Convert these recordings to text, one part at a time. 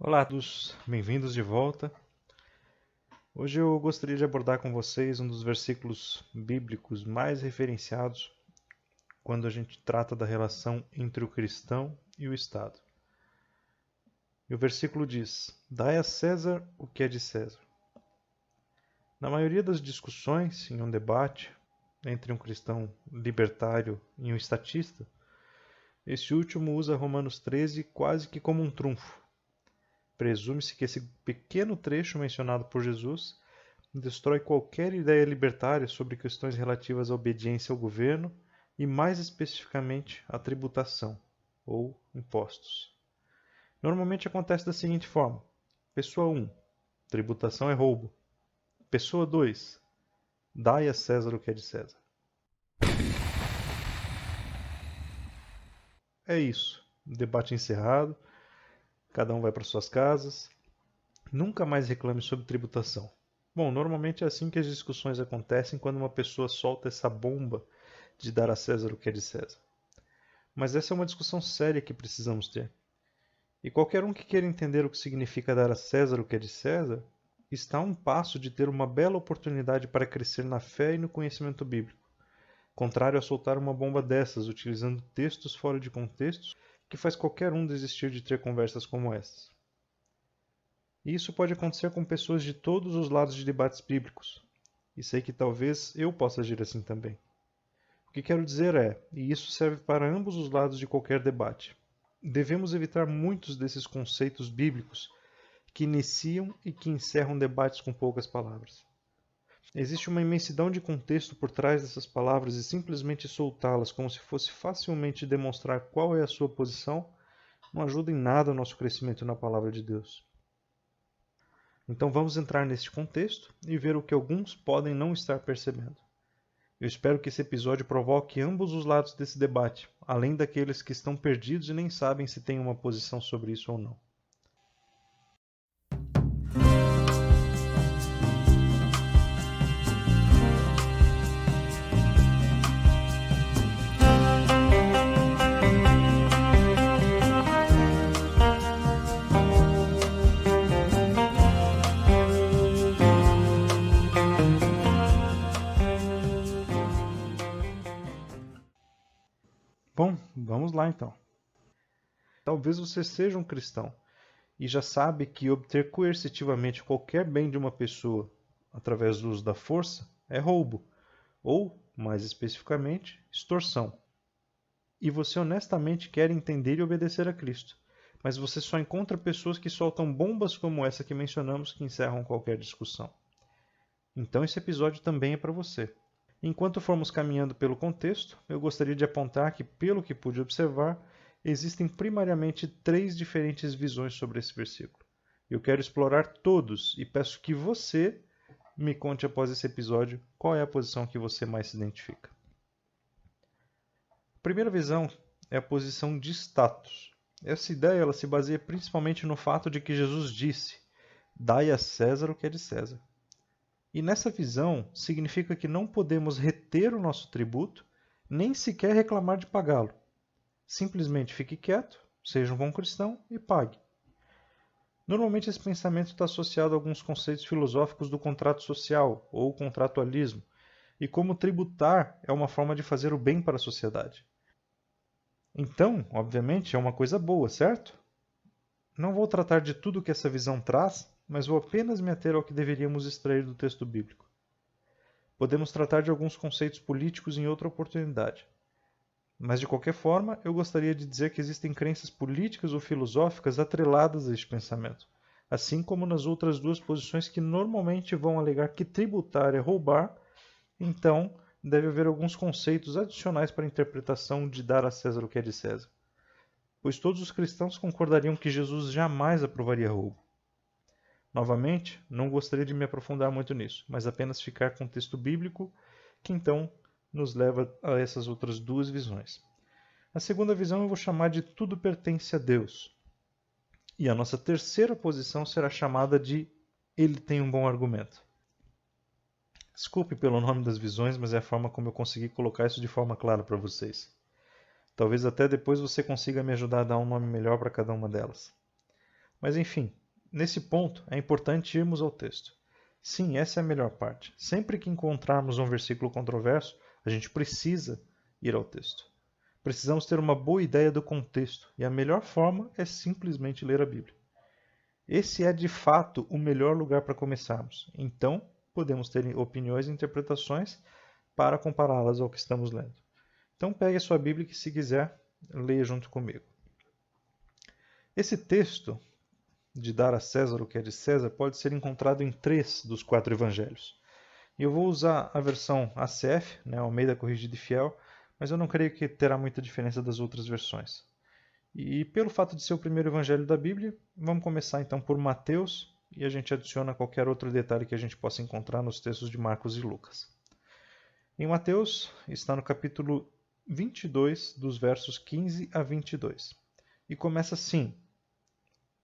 Olá a todos, bem-vindos de volta. Hoje eu gostaria de abordar com vocês um dos versículos bíblicos mais referenciados quando a gente trata da relação entre o cristão e o Estado. E o versículo diz: Dai a César o que é de César. Na maioria das discussões, em um debate entre um cristão libertário e um estatista, este último usa Romanos 13 quase que como um trunfo. Presume-se que esse pequeno trecho mencionado por Jesus destrói qualquer ideia libertária sobre questões relativas à obediência ao governo e, mais especificamente, à tributação, ou impostos. Normalmente acontece da seguinte forma: Pessoa 1. Tributação é roubo. Pessoa 2. Dai a César o que é de César. É isso. Debate encerrado. Cada um vai para suas casas. Nunca mais reclame sobre tributação. Bom, normalmente é assim que as discussões acontecem quando uma pessoa solta essa bomba de dar a César o que é de César. Mas essa é uma discussão séria que precisamos ter. E qualquer um que queira entender o que significa dar a César o que é de César, está a um passo de ter uma bela oportunidade para crescer na fé e no conhecimento bíblico, contrário a soltar uma bomba dessas utilizando textos fora de contextos, que faz qualquer um desistir de ter conversas como essas. E isso pode acontecer com pessoas de todos os lados de debates bíblicos. E sei que talvez eu possa agir assim também. O que quero dizer é, e isso serve para ambos os lados de qualquer debate, devemos evitar muitos desses conceitos bíblicos que iniciam e que encerram debates com poucas palavras. Existe uma imensidão de contexto por trás dessas palavras e simplesmente soltá-las como se fosse facilmente demonstrar qual é a sua posição não ajuda em nada o nosso crescimento na palavra de Deus. Então vamos entrar neste contexto e ver o que alguns podem não estar percebendo. Eu espero que esse episódio provoque ambos os lados desse debate, além daqueles que estão perdidos e nem sabem se têm uma posição sobre isso ou não. Bom, vamos lá então. Talvez você seja um cristão e já sabe que obter coercitivamente qualquer bem de uma pessoa através do uso da força é roubo, ou, mais especificamente, extorsão. E você honestamente quer entender e obedecer a Cristo, mas você só encontra pessoas que soltam bombas como essa que mencionamos que encerram qualquer discussão. Então esse episódio também é para você. Enquanto formos caminhando pelo contexto, eu gostaria de apontar que, pelo que pude observar, existem primariamente 3 diferentes visões sobre esse versículo. Eu quero explorar todos e peço que você me conte após esse episódio qual é a posição que você mais se identifica. A primeira visão é a posição de status. Essa ideia ela se baseia principalmente no fato de que Jesus disse: Dai a César o que é de César. E nessa visão, significa que não podemos reter o nosso tributo, nem sequer reclamar de pagá-lo. Simplesmente fique quieto, seja um bom cristão e pague. Normalmente esse pensamento está associado a alguns conceitos filosóficos do contrato social, ou contratualismo, e como tributar é uma forma de fazer o bem para a sociedade. Então, obviamente, é uma coisa boa, certo? Não vou tratar de tudo o que essa visão traz, mas vou apenas me ater ao que deveríamos extrair do texto bíblico. Podemos tratar de alguns conceitos políticos em outra oportunidade. Mas, de qualquer forma, eu gostaria de dizer que existem crenças políticas ou filosóficas atreladas a este pensamento, assim como nas outras duas posições que normalmente vão alegar que tributar é roubar, então deve haver alguns conceitos adicionais para a interpretação de dar a César o que é de César, pois todos os cristãos concordariam que Jesus jamais aprovaria roubo. Novamente, não gostaria de me aprofundar muito nisso, mas apenas ficar com o texto bíblico, que então nos leva a essas outras duas visões. A segunda visão eu vou chamar de tudo pertence a Deus. E a nossa terceira posição será chamada de ele tem um bom argumento. Desculpe pelo nome das visões, mas é a forma como eu consegui colocar isso de forma clara para vocês. Talvez até depois você consiga me ajudar a dar um nome melhor para cada uma delas. Mas enfim, nesse ponto é importante irmos ao texto. Sim, essa é a melhor parte. Sempre que encontrarmos um versículo controverso, a gente precisa ir ao texto. Precisamos ter uma boa ideia do contexto, e a melhor forma é simplesmente ler a Bíblia. Esse é de fato o melhor lugar para começarmos. Então, podemos ter opiniões e interpretações para compará-las ao que estamos lendo. Então, pegue a sua Bíblia e, se quiser, leia junto comigo. Esse texto de dar a César o que é de César pode ser encontrado em 3 dos 4 evangelhos. E eu vou usar a versão ACF, Almeida Corrigida e Fiel, mas eu não creio que terá muita diferença das outras versões. E pelo fato de ser o primeiro evangelho da Bíblia, vamos começar então por Mateus e a gente adiciona qualquer outro detalhe que a gente possa encontrar nos textos de Marcos e Lucas. Em Mateus está no capítulo 22, dos versos 15 a 22. E começa assim: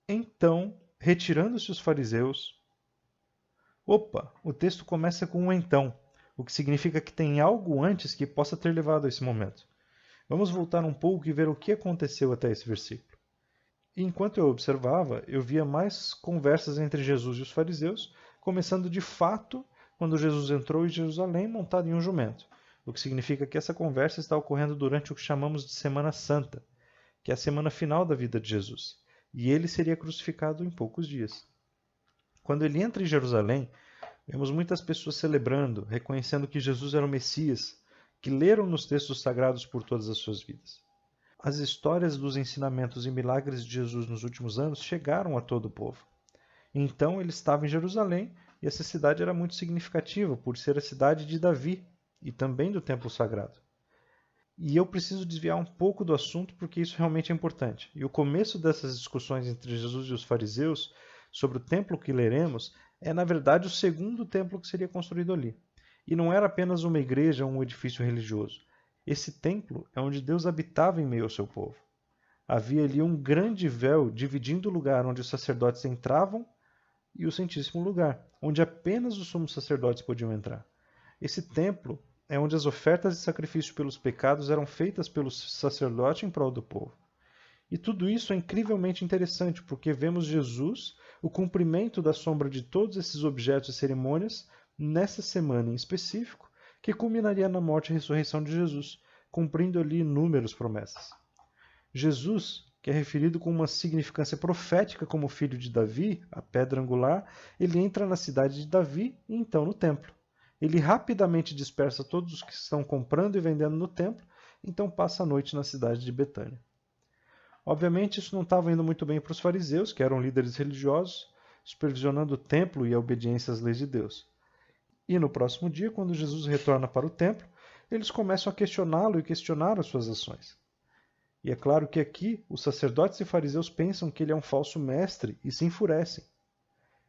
Então, retirando-se os fariseus... Opa, o texto começa com um então, o que significa que tem algo antes que possa ter levado a esse momento. Vamos voltar um pouco e ver o que aconteceu até esse versículo. E enquanto eu observava, eu via mais conversas entre Jesus e os fariseus, começando de fato quando Jesus entrou em Jerusalém montado em um jumento, o que significa que essa conversa está ocorrendo durante o que chamamos de Semana Santa, que é a semana final da vida de Jesus, e ele seria crucificado em poucos dias. Quando ele entra em Jerusalém, vemos muitas pessoas celebrando, reconhecendo que Jesus era o Messias, que leram nos textos sagrados por todas as suas vidas. As histórias dos ensinamentos e milagres de Jesus nos últimos anos chegaram a todo o povo. Então ele estava em Jerusalém e essa cidade era muito significativa por ser a cidade de Davi e também do templo sagrado. E eu preciso desviar um pouco do assunto porque isso realmente é importante. E o começo dessas discussões entre Jesus e os fariseus sobre o templo que leremos é, na verdade, o segundo templo que seria construído ali. E não era apenas uma igreja ou um edifício religioso. Esse templo é onde Deus habitava em meio ao seu povo. Havia ali um grande véu dividindo o lugar onde os sacerdotes entravam e o Santíssimo Lugar, onde apenas os sumos sacerdotes podiam entrar. Esse templo é onde as ofertas de sacrifício pelos pecados eram feitas pelo sacerdote em prol do povo. E tudo isso é incrivelmente interessante, porque vemos Jesus, o cumprimento da sombra de todos esses objetos e cerimônias, nessa semana em específico, que culminaria na morte e ressurreição de Jesus, cumprindo ali inúmeras promessas. Jesus, que é referido com uma significância profética como filho de Davi, a pedra angular, ele entra na cidade de Davi e então no templo. Ele rapidamente dispersa todos os que estão comprando e vendendo no templo, então passa a noite na cidade de Betânia. Obviamente isso não estava indo muito bem para os fariseus, que eram líderes religiosos, supervisionando o templo e a obediência às leis de Deus. E no próximo dia, quando Jesus retorna para o templo, eles começam a questioná-lo e questionar as suas ações. E é claro que aqui os sacerdotes e fariseus pensam que ele é um falso mestre e se enfurecem.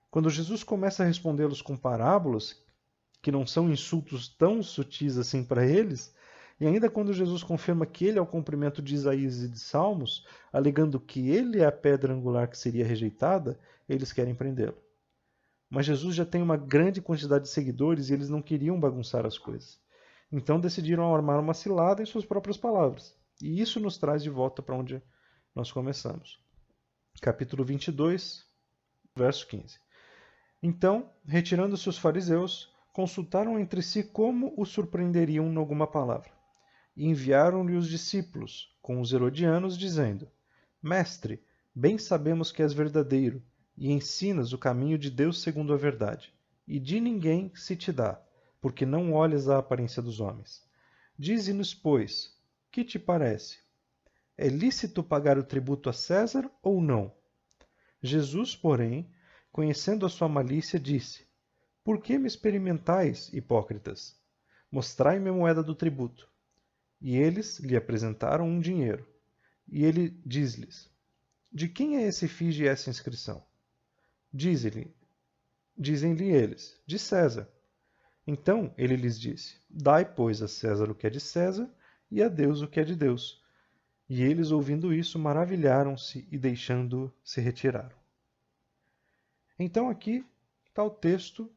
Quando Jesus começa a respondê-los com parábolas, que não são insultos tão sutis assim para eles, e ainda quando Jesus confirma que ele é o cumprimento de Isaías e de Salmos, alegando que ele é a pedra angular que seria rejeitada, eles querem prendê-lo. Mas Jesus já tem uma grande quantidade de seguidores e eles não queriam bagunçar as coisas. Então decidiram armar uma cilada em suas próprias palavras. E isso nos traz de volta para onde nós começamos. Capítulo 22, verso 15. Então, retirando-se os fariseus, consultaram entre si como o surpreenderiam em alguma palavra. E enviaram-lhe os discípulos, com os herodianos, dizendo: Mestre, bem sabemos que és verdadeiro, e ensinas o caminho de Deus segundo a verdade, e de ninguém se te dá, porque não olhas a aparência dos homens. Dize-nos, pois, que te parece? É lícito pagar o tributo a César ou não? Jesus, porém, conhecendo a sua malícia, disse: Por que me experimentais, hipócritas? Mostrai-me a moeda do tributo. E eles lhe apresentaram um dinheiro. E ele diz-lhes: De quem é esse efígie e essa inscrição? Dizem-lhe eles: De César. Então ele lhes disse: Dai, pois, a César o que é de César, e a Deus o que é de Deus. E eles, ouvindo isso, maravilharam-se e, deixando-o, se retiraram. Então aqui está o texto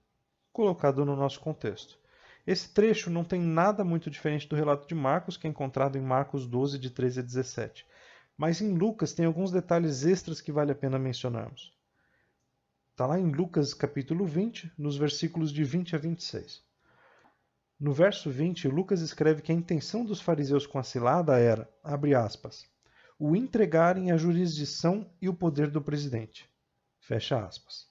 colocado no nosso contexto. Esse trecho não tem nada muito diferente do relato de Marcos, que é encontrado em Marcos 12, de 13 a 17. Mas em Lucas tem alguns detalhes extras que vale a pena mencionarmos. Está lá em Lucas capítulo 20, nos versículos de 20 a 26. No verso 20, Lucas escreve que a intenção dos fariseus com a cilada era, abre aspas, o entregarem à jurisdição e o poder do presidente. Fecha aspas.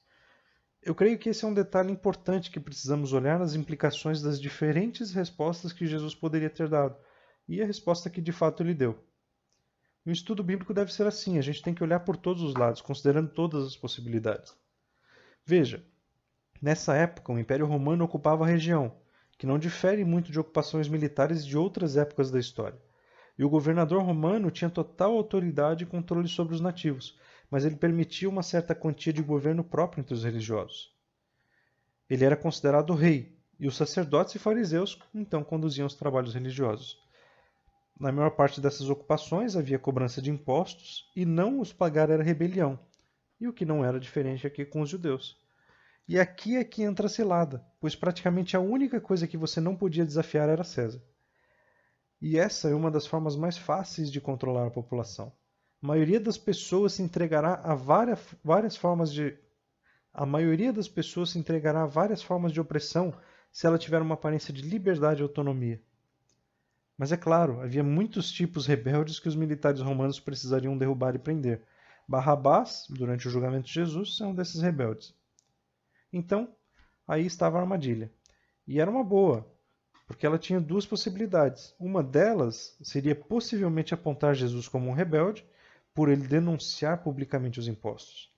Eu creio que esse é um detalhe importante que precisamos olhar nas implicações das diferentes respostas que Jesus poderia ter dado e a resposta que de fato ele deu. Um estudo bíblico deve ser assim, a gente tem que olhar por todos os lados, considerando todas as possibilidades. Veja, nessa época o Império Romano ocupava a região, que não difere muito de ocupações militares de outras épocas da história. E o governador romano tinha total autoridade e controle sobre os nativos, mas ele permitia uma certa quantia de governo próprio entre os religiosos. Ele era considerado rei, e os sacerdotes e fariseus então conduziam os trabalhos religiosos. Na maior parte dessas ocupações havia cobrança de impostos, e não os pagar era rebelião, e o que não era diferente aqui com os judeus. E aqui é que entra a cilada, pois praticamente a única coisa que você não podia desafiar era César. E essa é uma das formas mais fáceis de controlar a população. A maioria das pessoas se entregará a várias formas de opressão se ela tiver uma aparência de liberdade e autonomia. Mas é claro, havia muitos tipos rebeldes que os militares romanos precisariam derrubar e prender. Barrabás, durante o julgamento de Jesus, é um desses rebeldes. Então, aí estava a armadilha. E era uma boa, porque ela tinha duas possibilidades. Uma delas seria possivelmente apontar Jesus como um rebelde, por ele denunciar publicamente os impostos.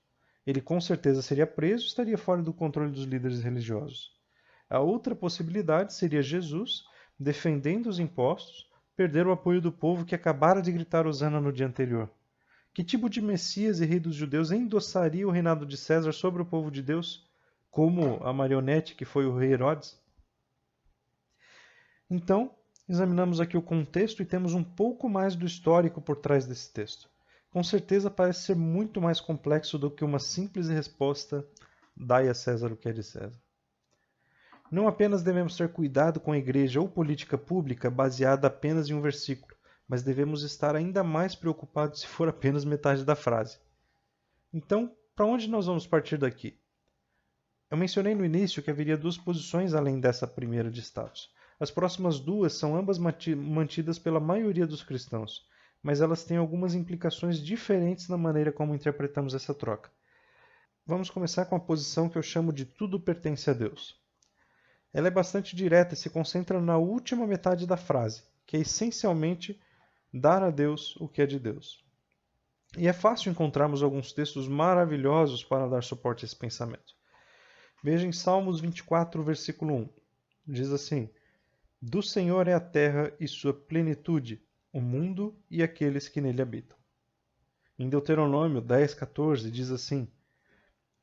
Ele com certeza seria preso e estaria fora do controle dos líderes religiosos. A outra possibilidade seria Jesus, defendendo os impostos, perder o apoio do povo que acabara de gritar Hosana no dia anterior. Que tipo de Messias e rei dos judeus endossaria o reinado de César sobre o povo de Deus? Como a marionete que foi o rei Herodes? Então, examinamos aqui o contexto e temos um pouco mais do histórico por trás desse texto. Com certeza parece ser muito mais complexo do que uma simples resposta: dai a César o que é de César. Não apenas devemos ter cuidado com a igreja ou política pública baseada apenas em um versículo, mas devemos estar ainda mais preocupados se for apenas metade da frase. Então, para onde nós vamos partir daqui? Eu mencionei no início que haveria duas posições além dessa primeira de status. As próximas duas são ambas mantidas pela maioria dos cristãos, mas elas têm algumas implicações diferentes na maneira como interpretamos essa troca. Vamos começar com a posição que eu chamo de tudo pertence a Deus. Ela é bastante direta e se concentra na última metade da frase, que é essencialmente dar a Deus o que é de Deus. E é fácil encontrarmos alguns textos maravilhosos para dar suporte a esse pensamento. Veja em Salmos 24, versículo 1. Diz assim: do Senhor é a terra e sua plenitude, o mundo e aqueles que nele habitam. Em Deuteronômio 10:14 diz assim: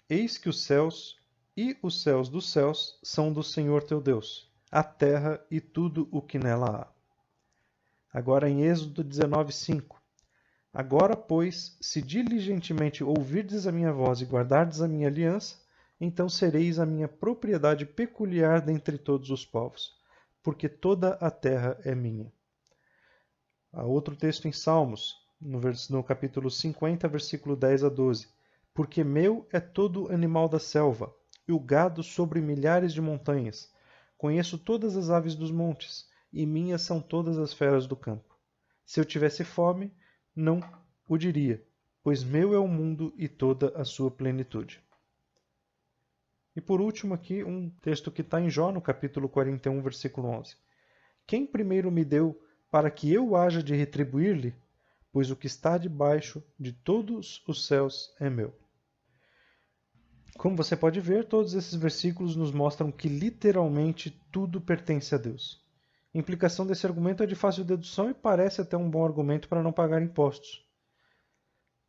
eis que os céus e os céus dos céus são do Senhor teu Deus, a terra e tudo o que nela há. Agora em Êxodo 19:5: agora, pois, se diligentemente ouvirdes a minha voz e guardardes a minha aliança, então sereis a minha propriedade peculiar dentre todos os povos, porque toda a terra é minha. Há outro texto em Salmos, no capítulo 50, versículo 10 a 12. Porque meu é todo animal da selva, e o gado sobre milhares de montanhas. Conheço todas as aves dos montes, e minhas são todas as feras do campo. Se eu tivesse fome, não o diria, pois meu é o mundo e toda a sua plenitude. E por último aqui, um texto que está em Jó, no capítulo 41, versículo 11. Quem primeiro me deu para que eu haja de retribuir-lhe? Pois o que está debaixo de todos os céus é meu. Como você pode ver, todos esses versículos nos mostram que literalmente tudo pertence a Deus. A implicação desse argumento é de fácil dedução e parece até um bom argumento para não pagar impostos.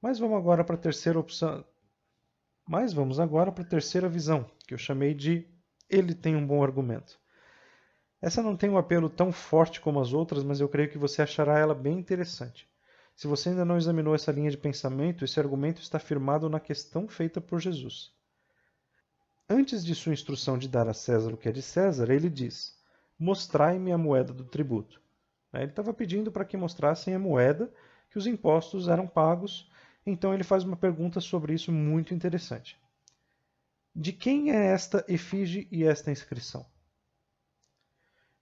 Mas vamos agora para a terceira opção. Vamos agora para a terceira visão, que eu chamei de ele tem um bom argumento. Essa não tem um apelo tão forte como as outras, mas eu creio que você achará ela bem interessante. Se você ainda não examinou essa linha de pensamento, esse argumento está firmado na questão feita por Jesus. Antes de sua instrução de dar a César o que é de César, ele diz: mostrai-me a moeda do tributo. Ele estava pedindo para que mostrassem a moeda que os impostos eram pagos, então ele faz uma pergunta sobre isso muito interessante. De quem é esta efígie e esta inscrição?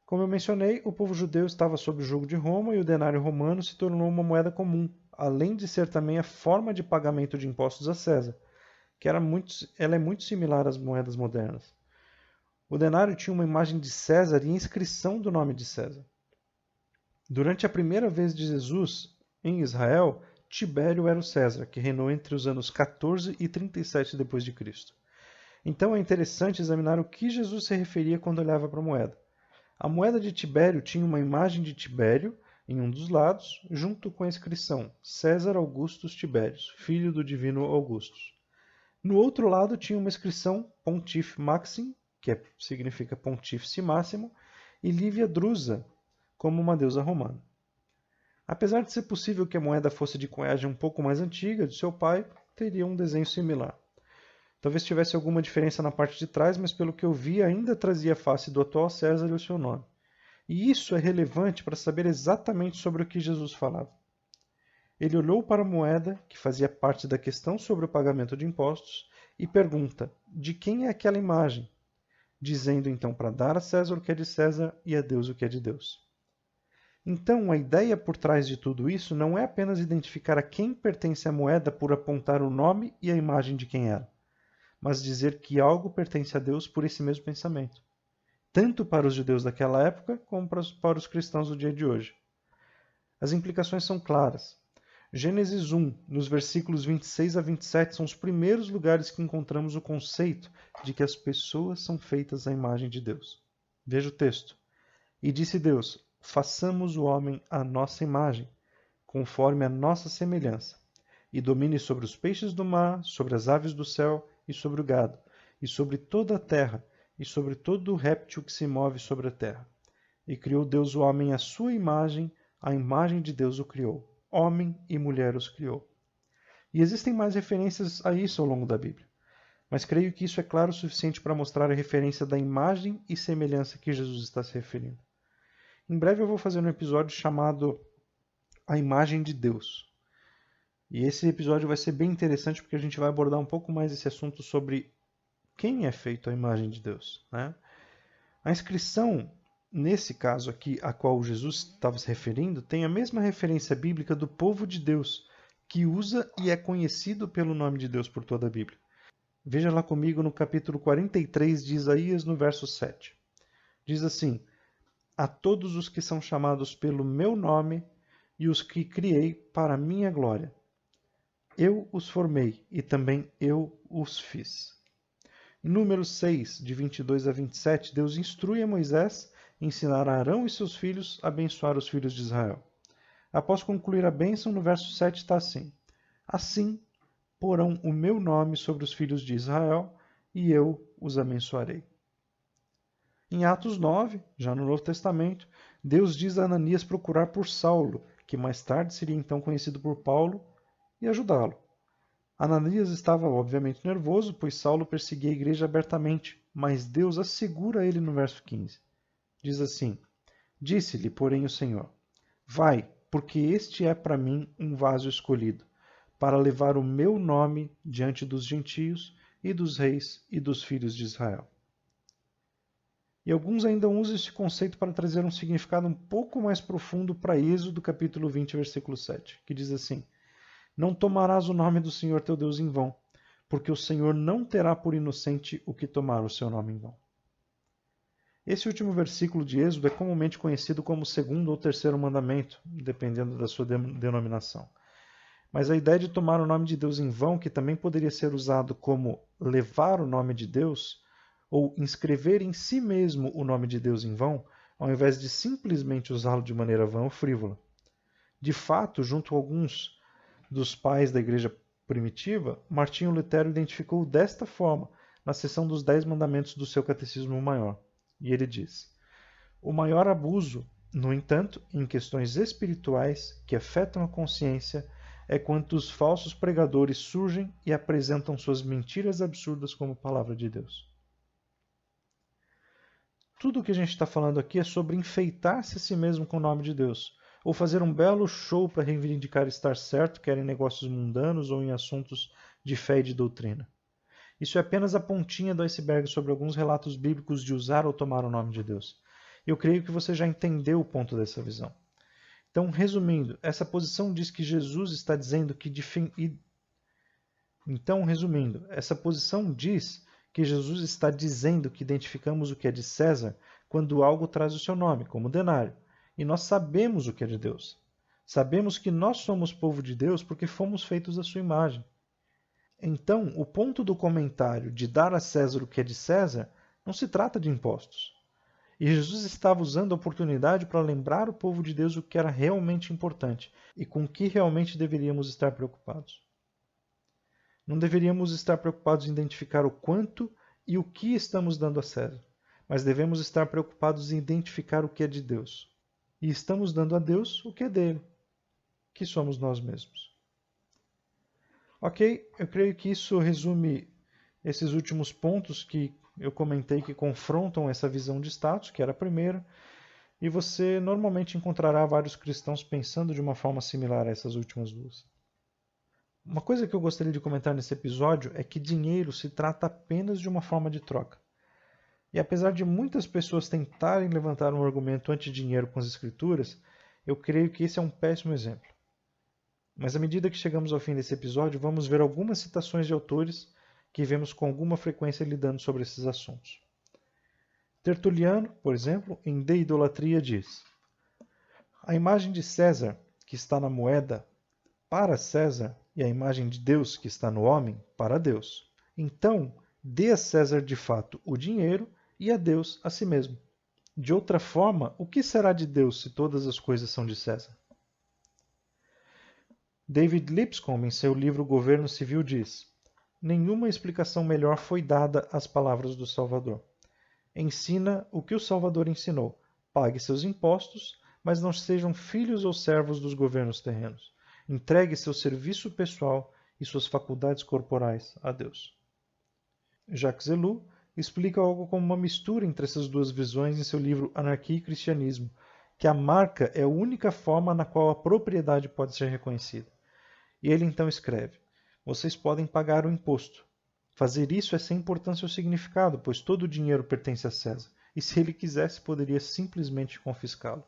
Como eu mencionei, o povo judeu estava sob o jugo de Roma e o denário romano se tornou uma moeda comum, além de ser também a forma de pagamento de impostos a César, que ela é muito similar às moedas modernas. O denário tinha uma imagem de César e inscrição do nome de César. Durante a primeira vez de Jesus em Israel, Tibério era o César, que reinou entre os anos 14 e 37 d.C. Então é interessante examinar o que Jesus se referia quando olhava para a moeda. A moeda de Tibério tinha uma imagem de Tibério em um dos lados, junto com a inscrição César Augustus Tibérius, filho do divino Augustus. No outro lado tinha uma inscrição Pontif Maxim, que significa Pontífice Máximo, e Livia Drusa, como uma deusa romana. Apesar de ser possível que a moeda fosse de cunhagem um pouco mais antiga, de seu pai, teria um desenho similar. Talvez tivesse alguma diferença na parte de trás, mas pelo que eu vi ainda trazia a face do atual César e o seu nome. E isso é relevante para saber exatamente sobre o que Jesus falava. Ele olhou para a moeda, que fazia parte da questão sobre o pagamento de impostos, e pergunta: de quem é aquela imagem? Dizendo então para dar a César o que é de César e a Deus o que é de Deus. Então, a ideia por trás de tudo isso não é apenas identificar a quem pertence a moeda por apontar o nome e a imagem de quem era, mas dizer que algo pertence a Deus por esse mesmo pensamento, tanto para os judeus daquela época como para os cristãos do dia de hoje. As implicações são claras. Gênesis 1, nos versículos 26 a 27, são os primeiros lugares que encontramos o conceito de que as pessoas são feitas à imagem de Deus. Veja o texto. E disse Deus: façamos o homem à nossa imagem, conforme a nossa semelhança, e domine sobre os peixes do mar, sobre as aves do céu e sobre o gado, e sobre toda a terra, e sobre todo o réptil que se move sobre a terra. E criou Deus o homem à sua imagem, a imagem de Deus o criou. Homem e mulher os criou. E existem mais referências a isso ao longo da Bíblia, mas creio que isso é claro o suficiente para mostrar a referência da imagem e semelhança que Jesus está se referindo. Em breve eu vou fazer um episódio chamado A Imagem de Deus. E esse episódio vai ser bem interessante porque a gente vai abordar um pouco mais esse assunto sobre quem é feito a imagem de Deus, né? A inscrição, nesse caso aqui, a qual Jesus estava se referindo, tem a mesma referência bíblica do povo de Deus, que usa e é conhecido pelo nome de Deus por toda a Bíblia. Veja lá comigo no capítulo 43 de Isaías, no verso 7. Diz assim: a todos os que são chamados pelo meu nome e os que criei para a minha glória. Eu os formei e também eu os fiz. Em Números 6, de 22 a 27, Deus instrui a Moisés a ensinar a Arão e seus filhos a abençoar os filhos de Israel. Após concluir a bênção, no verso 7 está assim: assim porão o meu nome sobre os filhos de Israel e eu os abençoarei. Em Atos 9, já no Novo Testamento, Deus diz a Ananias procurar por Saulo, que mais tarde seria então conhecido por Paulo, e ajudá-lo. Ananias estava obviamente nervoso, pois Saulo perseguia a igreja abertamente, mas Deus assegura ele no verso 15. Diz assim: disse-lhe, porém, o Senhor: vai, porque este é para mim um vaso escolhido, para levar o meu nome diante dos gentios e dos reis e dos filhos de Israel. E alguns ainda usam esse conceito para trazer um significado um pouco mais profundo para Êxodo capítulo 20, versículo 7, que diz assim: não tomarás o nome do Senhor teu Deus em vão, porque o Senhor não terá por inocente o que tomar o seu nome em vão. Esse último versículo de Êxodo é comumente conhecido como o segundo ou terceiro mandamento, dependendo da sua denominação. Mas a ideia de tomar o nome de Deus em vão, que também poderia ser usado como levar o nome de Deus, ou inscrever em si mesmo o nome de Deus em vão, ao invés de simplesmente usá-lo de maneira vã ou frívola. De fato, junto a alguns dos pais da igreja primitiva, Martinho Lutero identificou desta forma na seção dos 10 mandamentos do seu Catecismo Maior. E ele diz: o maior abuso, no entanto, em questões espirituais que afetam a consciência, é quando os falsos pregadores surgem e apresentam suas mentiras absurdas como palavra de Deus. Tudo o que a gente está falando aqui é sobre enfeitar-se a si mesmo com o nome de Deus, ou fazer um belo show para reivindicar estar certo, quer em negócios mundanos ou em assuntos de fé e de doutrina. Isso é apenas a pontinha do iceberg sobre alguns relatos bíblicos de usar ou tomar o nome de Deus. Eu creio que você já entendeu o ponto dessa visão. Então, resumindo, essa posição diz que Jesus está dizendo que identificamos o que é de César quando algo traz o seu nome, como denário, e nós sabemos o que é de Deus. Sabemos que nós somos povo de Deus porque fomos feitos à sua imagem. Então, o ponto do comentário de dar a César o que é de César não se trata de impostos. E Jesus estava usando a oportunidade para lembrar o povo de Deus o que era realmente importante e com o que realmente deveríamos estar preocupados. Não deveríamos estar preocupados em identificar o quanto e o que estamos dando a César, mas devemos estar preocupados em identificar o que é de Deus. E estamos dando a Deus o que é dele, que somos nós mesmos. Ok, eu creio que isso resume esses últimos pontos que eu comentei que confrontam essa visão de status, que era a primeira, e você normalmente encontrará vários cristãos pensando de uma forma similar a essas últimas duas. Uma coisa que eu gostaria de comentar nesse episódio é que dinheiro se trata apenas de uma forma de troca. E apesar de muitas pessoas tentarem levantar um argumento anti-dinheiro com as escrituras, eu creio que esse é um péssimo exemplo. Mas à medida que chegamos ao fim desse episódio, vamos ver algumas citações de autores que vemos com alguma frequência lidando sobre esses assuntos. Tertuliano, por exemplo, em De Idolatria diz: a imagem de César, que está na moeda, para César, e a imagem de Deus, que está no homem, para Deus. Então, dê a César de fato o dinheiro e a Deus a si mesmo. De outra forma, o que será de Deus se todas as coisas são de César? David Lipscomb, em seu livro Governo Civil, diz: nenhuma explicação melhor foi dada às palavras do Salvador. Ensina o que o Salvador ensinou: pague seus impostos, mas não sejam filhos ou servos dos governos terrenos. Entregue seu serviço pessoal e suas faculdades corporais a Deus. Jacques Ellul explica algo como uma mistura entre essas duas visões em seu livro Anarquia e Cristianismo, que a marca é a única forma na qual a propriedade pode ser reconhecida. E ele então escreve: vocês podem pagar o imposto. Fazer isso é sem importância ou significado, pois todo o dinheiro pertence a César, e se ele quisesse, poderia simplesmente confiscá-lo.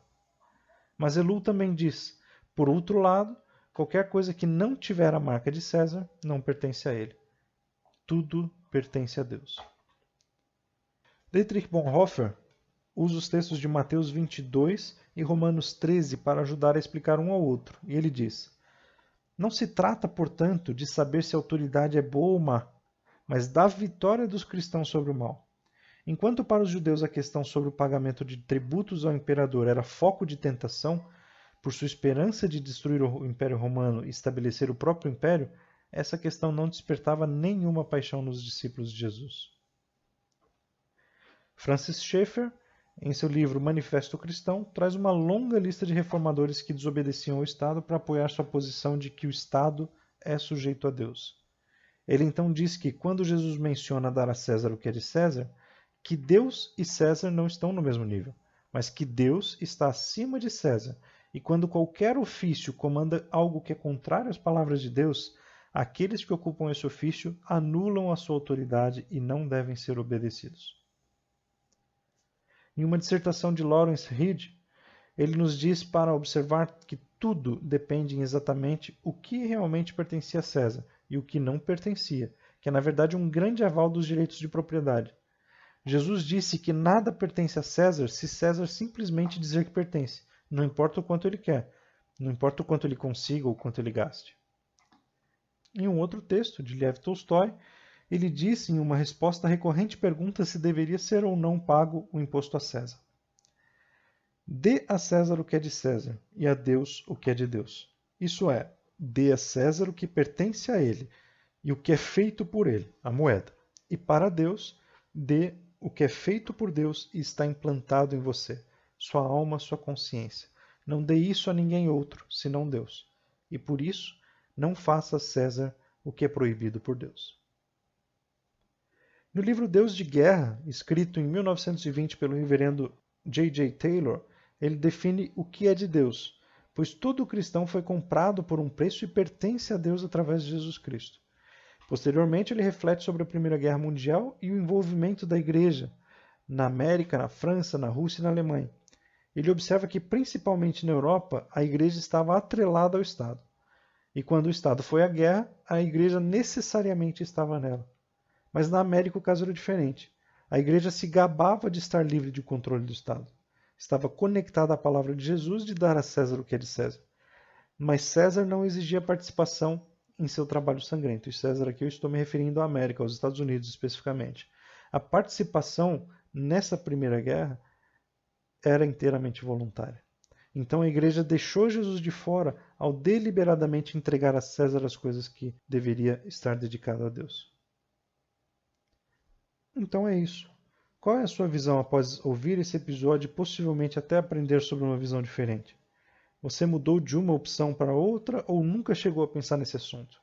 Mas Ellul também diz: por outro lado, qualquer coisa que não tiver a marca de César não pertence a ele. Tudo pertence a Deus. Dietrich Bonhoeffer usa os textos de Mateus 22 e Romanos 13 para ajudar a explicar um ao outro, e ele diz: não se trata, portanto, de saber se a autoridade é boa ou má, mas da vitória dos cristãos sobre o mal. Enquanto para os judeus a questão sobre o pagamento de tributos ao imperador era foco de tentação, por sua esperança de destruir o Império Romano e estabelecer o próprio império, essa questão não despertava nenhuma paixão nos discípulos de Jesus. Francis Schaeffer, em seu livro Manifesto Cristão, traz uma longa lista de reformadores que desobedeciam ao Estado para apoiar sua posição de que o Estado é sujeito a Deus. Ele então diz que, quando Jesus menciona dar a César o que é de César, que Deus e César não estão no mesmo nível, mas que Deus está acima de César, e quando qualquer ofício comanda algo que é contrário às palavras de Deus, aqueles que ocupam esse ofício anulam a sua autoridade e não devem ser obedecidos. Em uma dissertação de Lawrence Reed, ele nos diz para observar que tudo depende em exatamente o que realmente pertencia a César e o que não pertencia, que é na verdade um grande aval dos direitos de propriedade. Jesus disse que nada pertence a César se César simplesmente dizer que pertence, não importa o quanto ele quer, não importa o quanto ele consiga ou o quanto ele gaste. Em um outro texto, de Lev Tolstói, ele disse em uma resposta à recorrente pergunta se deveria ser ou não pago o imposto a César: dê a César o que é de César e a Deus o que é de Deus. Isso é, dê a César o que pertence a ele e o que é feito por ele, a moeda. E para Deus, dê o que é feito por Deus e está implantado em você, sua alma, sua consciência. Não dê isso a ninguém outro, senão Deus. E por isso, não faça a César o que é proibido por Deus. No livro Deus de Guerra, escrito em 1920 pelo reverendo J.J. Taylor, ele define o que é de Deus, pois todo cristão foi comprado por um preço e pertence a Deus através de Jesus Cristo. Posteriormente, ele reflete sobre a Primeira Guerra Mundial e o envolvimento da Igreja na América, na França, na Rússia e na Alemanha. Ele observa que, principalmente na Europa, a Igreja estava atrelada ao Estado. E quando o Estado foi à guerra, a Igreja necessariamente estava nela. Mas na América o caso era diferente. A Igreja se gabava de estar livre de controle do Estado. Estava conectada à palavra de Jesus de dar a César o que é de César. Mas César não exigia participação em seu trabalho sangrento. E César aqui eu estou me referindo à América, aos Estados Unidos especificamente. A participação nessa primeira guerra era inteiramente voluntária. Então a igreja deixou Jesus de fora ao deliberadamente entregar a César as coisas que deveria estar dedicado a Deus. Então é isso. Qual é a sua visão após ouvir esse episódio e possivelmente até aprender sobre uma visão diferente? Você mudou de uma opção para outra ou nunca chegou a pensar nesse assunto?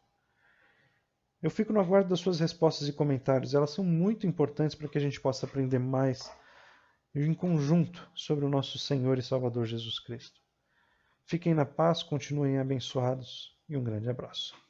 Eu fico no aguardo das suas respostas e comentários. Elas são muito importantes para que a gente possa aprender mais em conjunto sobre o nosso Senhor e Salvador Jesus Cristo. Fiquem na paz, continuem abençoados e um grande abraço.